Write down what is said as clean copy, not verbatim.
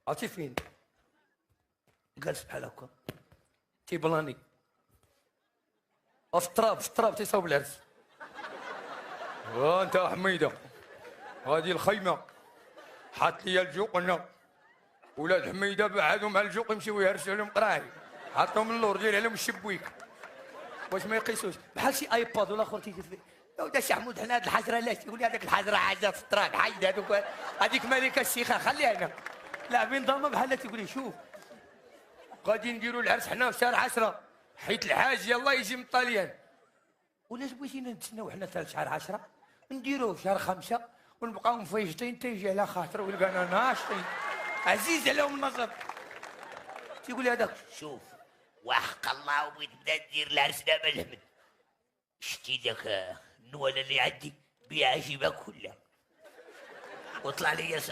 عرفتي فين؟ جالس بحال هكا تيبلاني في التراب تيصاوب العرس. انت حميده هذه الخيمه حط لي الجوق هنا، ولاد حميده بعدوا مع الجوق يمشيو يهرسوا لهم قراعي، حطهم اللور ديال عليهم الشبويك واش ما يقيسوش بحال شي ايباد ولا اخر تيجي فيه. يا سي حمود حنا هاد الحجره لاش يقول لي هذيك الحجره عاجه في الطراق حيد هذوك، هذيك ملكه الشيخه خليها هنا لاعبين ضامه بحال تيقول لي شوف غادي نديروا العرس حنا في شهر 10 حيت الحاج يلاه يجي من الطاليان، ولاش بغيتينا نتسناو حنا حتى شهر 10 نديروه في شهر 5 ونبقاو مفيجطين تيجي على خاطر ويلقانا ناشطين عزيز عليهم النظر. تيقول لي هذاك شوف وحق الله وبغيت نبدا ندير العرس دابا الحمد، شتي داك النواله اللي عندي بيعها جيبها كلها وطلع لي